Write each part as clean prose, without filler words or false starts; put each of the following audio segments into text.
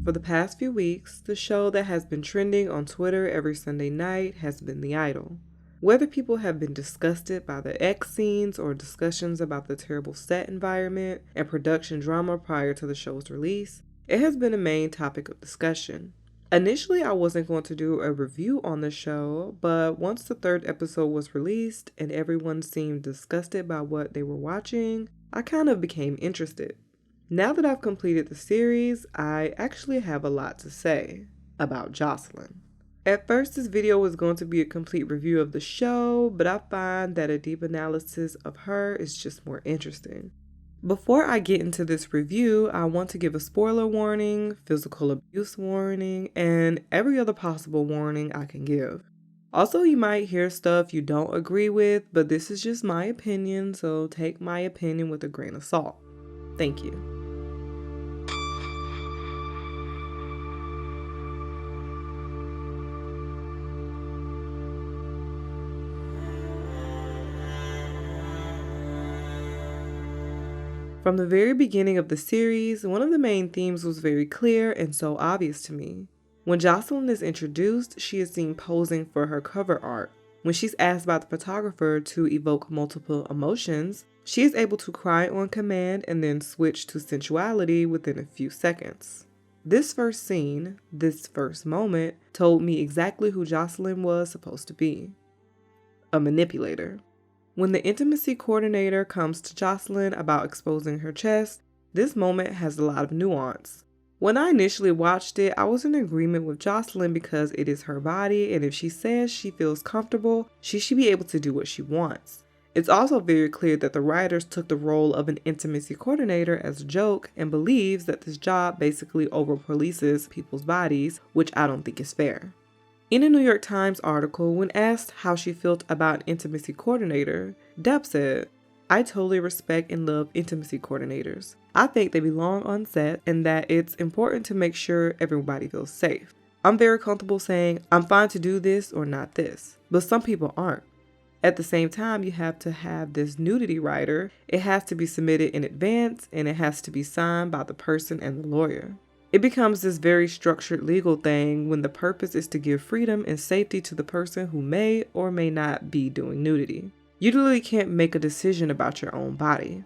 For the past few weeks, the show that has been trending on Twitter every Sunday night has been The Idol. Whether people have been disgusted by the X scenes or discussions about the terrible set environment and production drama prior to the show's release, it has been a main topic of discussion. Initially, I wasn't going to do a review on the show, but once the third episode was released and everyone seemed disgusted by what they were watching, I kind of became interested. Now that I've completed the series, I actually have a lot to say about Jocelyn. At first, this video was going to be a complete review of the show, but I find that a deep analysis of her is just more interesting. Before I get into this review, I want to give a spoiler warning, physical abuse warning, and every other possible warning I can give. Also, you might hear stuff you don't agree with, but this is just my opinion, so take my opinion with a grain of salt. Thank you. From the very beginning of the series, one of the main themes was very clear and so obvious to me. When Jocelyn is introduced, she is seen posing for her cover art. When she's asked by the photographer to evoke multiple emotions, she is able to cry on command and then switch to sensuality within a few seconds. This first scene, this first moment, told me exactly who Jocelyn was supposed to be. A manipulator. When the intimacy coordinator comes to Jocelyn about exposing her chest, this moment has a lot of nuance. When I initially watched it, I was in agreement with Jocelyn because it is her body, and if she says she feels comfortable, she should be able to do what she wants. It's also very clear that the writers took the role of an intimacy coordinator as a joke and believes that this job basically over-polices people's bodies, which I don't think is fair. In a New York Times article, when asked how she felt about an intimacy coordinator, Depp said, "I totally respect and love intimacy coordinators. I think they belong on set and that it's important to make sure everybody feels safe. I'm very comfortable saying, I'm fine to do this or not this, but some people aren't. At the same time, you have to have this nudity rider. It has to be submitted in advance and it has to be signed by the person and the lawyer. It becomes this very structured legal thing when the purpose is to give freedom and safety to the person who may or may not be doing nudity. You literally can't make a decision about your own body."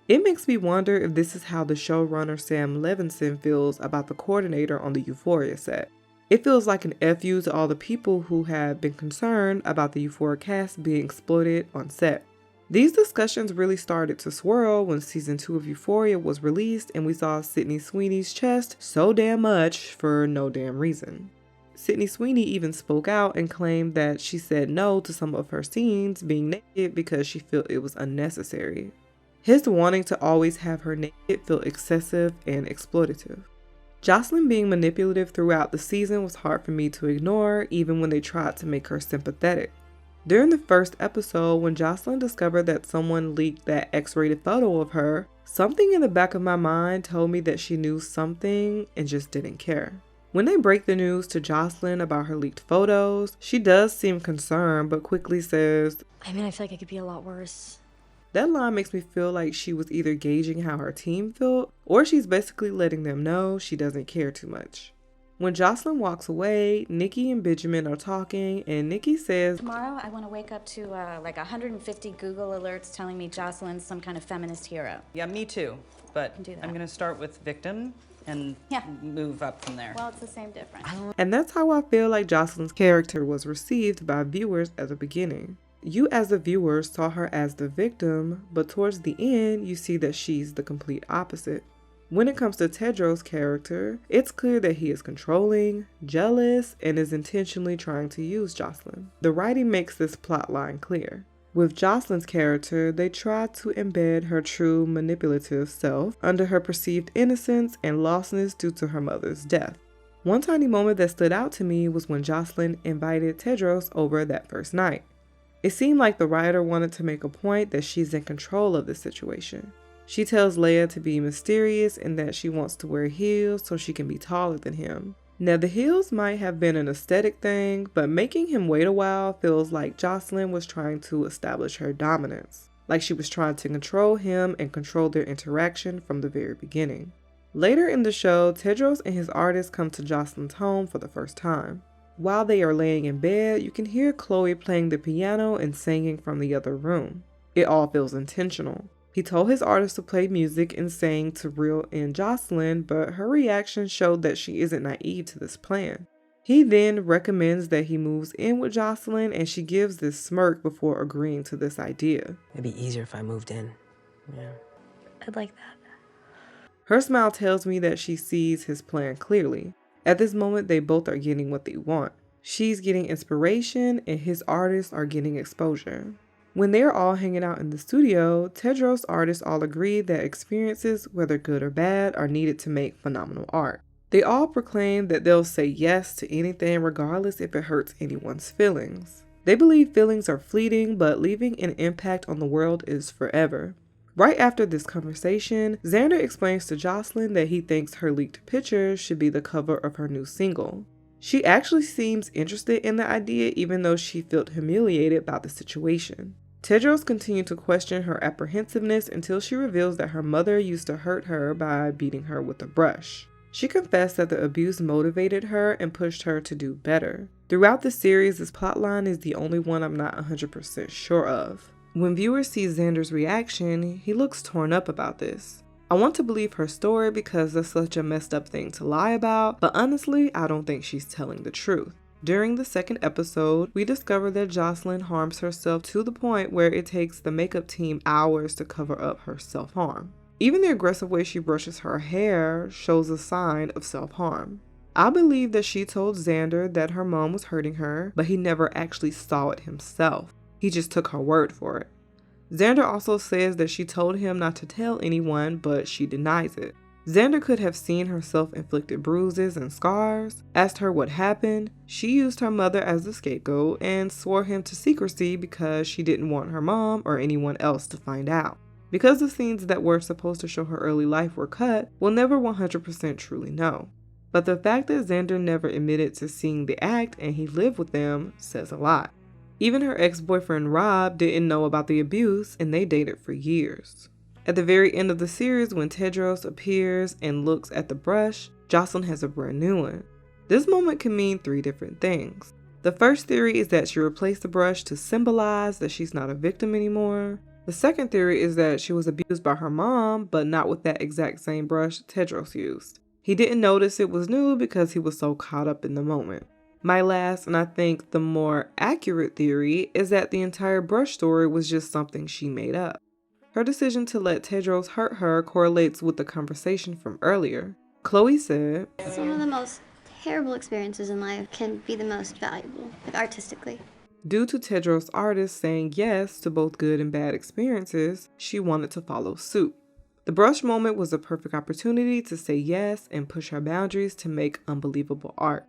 It makes me wonder if this is how the showrunner Sam Levinson feels about the coordinator on the Euphoria set. It feels like an FU to all the people who have been concerned about the Euphoria cast being exploited on set. These discussions really started to swirl when season 2 of Euphoria was released and we saw Sydney Sweeney's chest so damn much for no damn reason. Sydney Sweeney even spoke out and claimed that she said no to some of her scenes being naked because she felt it was unnecessary. His wanting to always have her naked felt excessive and exploitative. Jocelyn being manipulative throughout the season was hard for me to ignore, even when they tried to make her sympathetic. During the first episode, when Jocelyn discovered that someone leaked that X-rated photo of her, something in the back of my mind told me that she knew something and just didn't care. When they break the news to Jocelyn about her leaked photos, she does seem concerned but quickly says, I feel like it could be a lot worse. That line makes me feel like she was either gauging how her team felt or she's basically letting them know she doesn't care too much. When Jocelyn walks away, Nikki and Benjamin are talking, and Nikki says, "Tomorrow I want to wake up to like 150 Google alerts telling me Jocelyn's some kind of feminist hero." Yeah, me too. But I'm going to start with victim and Yeah. move up from there. Well, it's the same difference. And that's how I feel like Jocelyn's character was received by viewers at the beginning. You as the viewer saw her as the victim, but towards the end, you see that she's the complete opposite. When it comes to Tedros' character, it's clear that he is controlling, jealous, and is intentionally trying to use Jocelyn. The writing makes this plotline clear. With Jocelyn's character, they try to embed her true manipulative self under her perceived innocence and lostness due to her mother's death. One tiny moment that stood out to me was when Jocelyn invited Tedros over that first night. It seemed like the writer wanted to make a point that she's in control of the situation. She tells Leia to be mysterious and that she wants to wear heels so she can be taller than him. Now the heels might have been an aesthetic thing, but making him wait a while feels like Jocelyn was trying to establish her dominance. Like she was trying to control him and control their interaction from the very beginning. Later in the show, Tedros and his artist come to Jocelyn's home for the first time. While they are laying in bed, you can hear Chloe playing the piano and singing from the other room. It all feels intentional. He told his artist to play music and sing to reel in Jocelyn, but her reaction showed that she isn't naive to this plan. He then recommends that he moves in with Jocelyn, and she gives this smirk before agreeing to this idea. It'd be easier if I moved in. Yeah. I'd like that. Her smile tells me that she sees his plan clearly. At this moment, they both are getting what they want. She's getting inspiration, and his artists are getting exposure. When they're all hanging out in the studio, Tedros' artists all agree that experiences, whether good or bad, are needed to make phenomenal art. They all proclaim that they'll say yes to anything regardless if it hurts anyone's feelings. They believe feelings are fleeting, but leaving an impact on the world is forever. Right after this conversation, Xander explains to Jocelyn that he thinks her leaked picture should be the cover of her new single. She actually seems interested in the idea even though she felt humiliated about the situation. Tedros continued to question her apprehensiveness until she reveals that her mother used to hurt her by beating her with a brush. She confessed that the abuse motivated her and pushed her to do better. Throughout the series, this plotline is the only one I'm not 100% sure of. When viewers see Xander's reaction, he looks torn up about this. I want to believe her story because that's such a messed up thing to lie about, but honestly, I don't think she's telling the truth. During the second episode, we discover that Jocelyn harms herself to the point where it takes the makeup team hours to cover up her self-harm. Even the aggressive way she brushes her hair shows a sign of self-harm. I believe that she told Xander that her mom was hurting her, but he never actually saw it himself. He just took her word for it. Xander also says that she told him not to tell anyone, but she denies it. Xander could have seen her self-inflicted bruises and scars, asked her what happened. She used her mother as the scapegoat and swore him to secrecy because she didn't want her mom or anyone else to find out. Because the scenes that were supposed to show her early life were cut, we'll never 100% truly know. But the fact that Xander never admitted to seeing the act and he lived with them says a lot. Even her ex-boyfriend Rob didn't know about the abuse, and they dated for years. At the very end of the series, when Tedros appears and looks at the brush, Jocelyn has a brand new one. This moment can mean 3 different things. The first theory is that she replaced the brush to symbolize that she's not a victim anymore. The second theory is that she was abused by her mom, but not with that exact same brush Tedros used. He didn't notice it was new because he was so caught up in the moment. My last, and I think the more accurate theory, is that the entire brush story was just something she made up. Her decision to let Tedros hurt her correlates with the conversation from earlier. Chloe said, "Some of the most terrible experiences in life can be the most valuable, like artistically." Due to Tedros' artist saying yes to both good and bad experiences, she wanted to follow suit. The brush moment was a perfect opportunity to say yes and push her boundaries to make unbelievable art.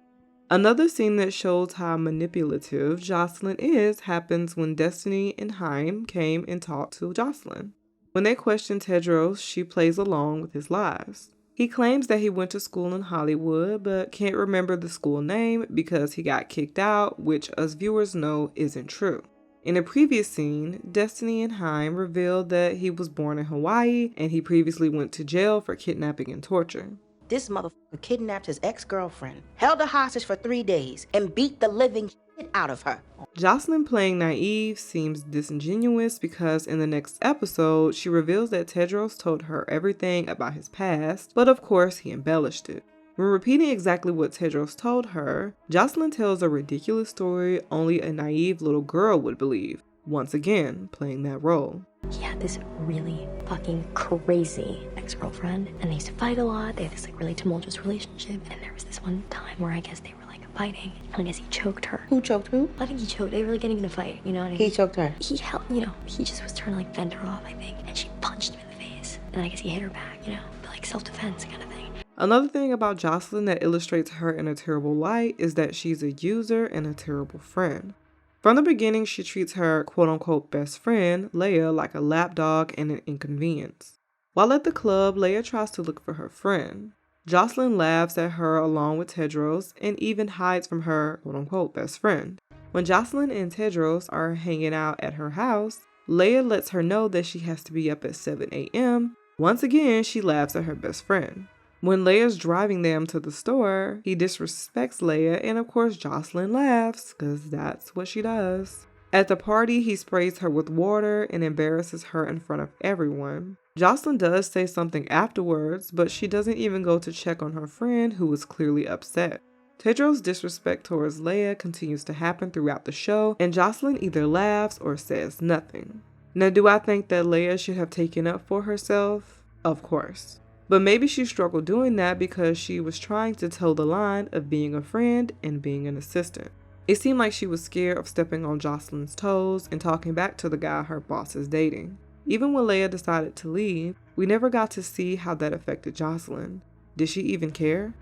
Another scene that shows how manipulative Jocelyn is happens when Destiny and Haim came and talked to Jocelyn. When they question Tedros, she plays along with his lies. He claims that he went to school in Hollywood, but can't remember the school name because he got kicked out, which us viewers know isn't true. In a previous scene, Destiny and Haim revealed that he was born in Hawaii and he previously went to jail for kidnapping and torture. This motherfucker kidnapped his ex-girlfriend, held her hostage for 3 days, and beat the living shit out of her. Jocelyn playing naive seems disingenuous because in the next episode, she reveals that Tedros told her everything about his past, but of course he embellished it. When repeating exactly what Tedros told her, Jocelyn tells a ridiculous story only a naive little girl would believe, once again playing that role. He had this really fucking crazy ex-girlfriend, and they used to fight a lot. They had this like really tumultuous relationship, and there was this one time where I guess they were like fighting, and I guess he choked her. Who choked who? I think he choked. They were like getting in a fight, you know what I mean? He choked her. He held, he just was trying to like fend her off, I think, and she punched him in the face, and I guess he hit her back, but like self-defense kind of thing. Another thing about Jocelyn that illustrates her in a terrible light is that she's a user and a terrible friend. From the beginning, she treats her quote-unquote best friend, Leia, like a lapdog and an inconvenience. While at the club, Leia tries to look for her friend. Jocelyn laughs at her along with Tedros and even hides from her quote-unquote best friend. When Jocelyn and Tedros are hanging out at her house, Leia lets her know that she has to be up at 7 a.m. Once again, she laughs at her best friend. When Leia's driving them to the store, he disrespects Leia, and of course Jocelyn laughs, because that's what she does. At the party, he sprays her with water and embarrasses her in front of everyone. Jocelyn does say something afterwards, but she doesn't even go to check on her friend, who is clearly upset. Tedros' disrespect towards Leia continues to happen throughout the show, and Jocelyn either laughs or says nothing. Now, do I think that Leia should have taken up for herself? Of course. But maybe she struggled doing that because she was trying to toe the line of being a friend and being an assistant. It seemed like she was scared of stepping on Jocelyn's toes and talking back to the guy her boss is dating. Even when Leia decided to leave, we never got to see how that affected Jocelyn. Did she even care?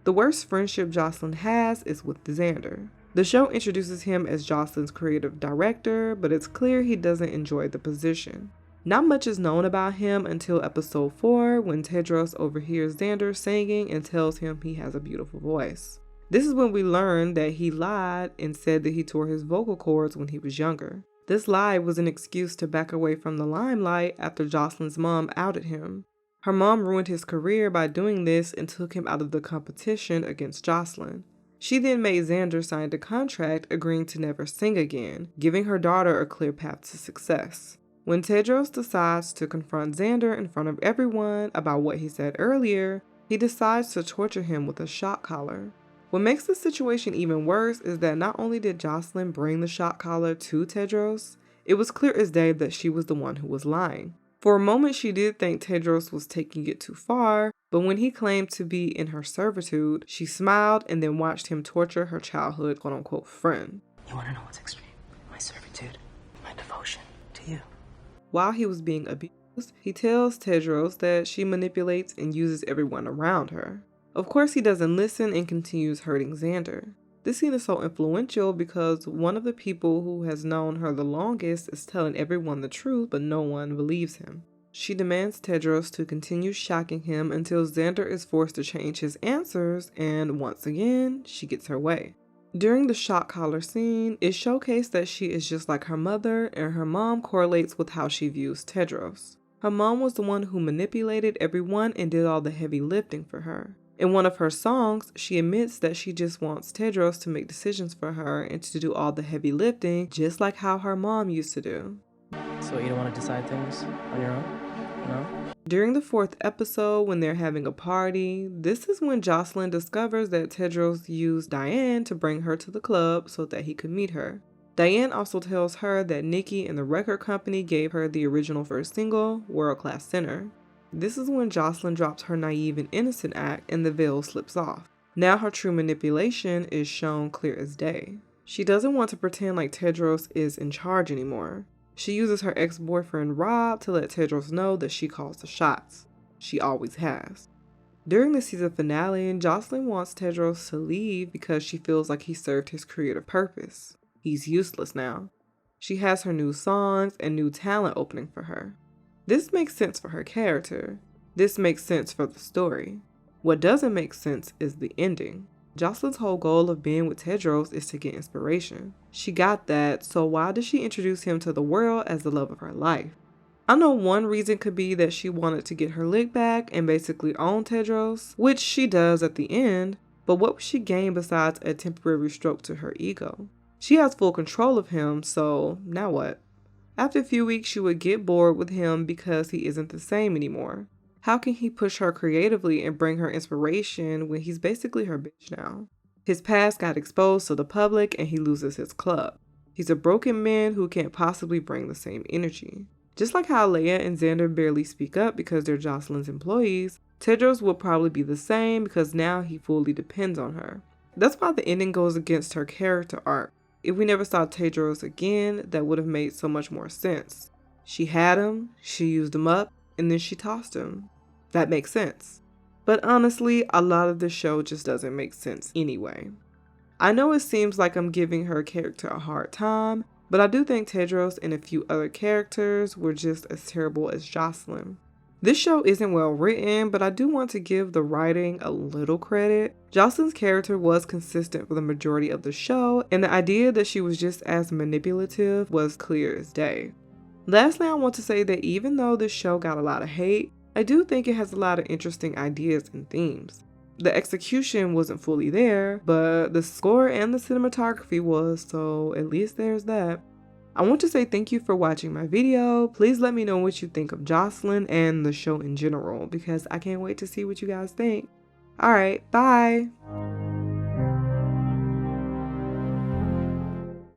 The worst friendship Jocelyn has is with Xander. The show introduces him as Jocelyn's creative director, but it's clear he doesn't enjoy the position. Not much is known about him until episode 4, when Tedros overhears Xander singing and tells him he has a beautiful voice. This is when we learn that he lied and said that he tore his vocal cords when he was younger. This lie was an excuse to back away from the limelight after Jocelyn's mom outed him. Her mom ruined his career by doing this and took him out of the competition against Jocelyn. She then made Xander sign a contract agreeing to never sing again, giving her daughter a clear path to success. When Tedros decides to confront Xander in front of everyone about what he said earlier, he decides to torture him with a shock collar. What makes the situation even worse is that not only did Jocelyn bring the shock collar to Tedros, it was clear as day that she was the one who was lying. For a moment, she did think Tedros was taking it too far, but when he claimed to be in her servitude, she smiled and then watched him torture her childhood quote-unquote friend. You want to know what's extreme? My servitude, my devotion to you. While he was being abused, he tells Tedros that she manipulates and uses everyone around her. Of course, he doesn't listen and continues hurting Xander. This scene is so influential because one of the people who has known her the longest is telling everyone the truth, but no one believes him. She demands Tedros to continue shocking him until Xander is forced to change his answers, and once again, she gets her way. During the shock collar scene, it showcased that she is just like her mother, and her mom correlates with how she views Tedros. Her mom was the one who manipulated everyone and did all the heavy lifting for her. In one of her songs, she admits that she just wants Tedros to make decisions for her and to do all the heavy lifting, just like how her mom used to do. So you don't want to decide things on your own? No? During the 4th episode, when they're having a party, this is when Jocelyn discovers that Tedros used Diane to bring her to the club so that he could meet her. Diane also tells her that Nikki and the record company gave her the original first single, World Class Sinner. This is when Jocelyn drops her naive and innocent act and the veil slips off. Now her true manipulation is shown clear as day. She doesn't want to pretend like Tedros is in charge anymore. She uses her ex-boyfriend Rob to let Tedros know that she calls the shots. She always has. During the season finale, Jocelyn wants Tedros to leave because she feels like he served his creative purpose. He's useless now. She has her new songs and new talent opening for her. This makes sense for her character. This makes sense for the story. What doesn't make sense is the ending. Jocelyn's whole goal of being with Tedros is to get inspiration. She got that, so why did she introduce him to the world as the love of her life? I know one reason could be that she wanted to get her lick back and basically own Tedros, which she does at the end, but what would she gain besides a temporary stroke to her ego? She has full control of him, so now what? After a few weeks, she would get bored with him because he isn't the same anymore. How can he push her creatively and bring her inspiration when he's basically her bitch now? His past got exposed to the public and he loses his club. He's a broken man who can't possibly bring the same energy. Just like how Leia and Xander barely speak up because they're Jocelyn's employees, Tedros will probably be the same because now he fully depends on her. That's why the ending goes against her character arc. If we never saw Tedros again, that would have made so much more sense. She had him, she used him up, and then she tossed him. That makes sense. But honestly, a lot of the show just doesn't make sense anyway. I know it seems like I'm giving her character a hard time, but I do think Tedros and a few other characters were just as terrible as Jocelyn. This show isn't well written, but I do want to give the writing a little credit. Jocelyn's character was consistent for the majority of the show, and the idea that she was just as manipulative was clear as day. Lastly, I want to say that even though this show got a lot of hate, I do think it has a lot of interesting ideas and themes. The execution wasn't fully there, but the score and the cinematography was, so at least there's that. I want to say thank you for watching my video. Please let me know what you think of Jocelyn and the show in general, because I can't wait to see what you guys think. Alright, bye!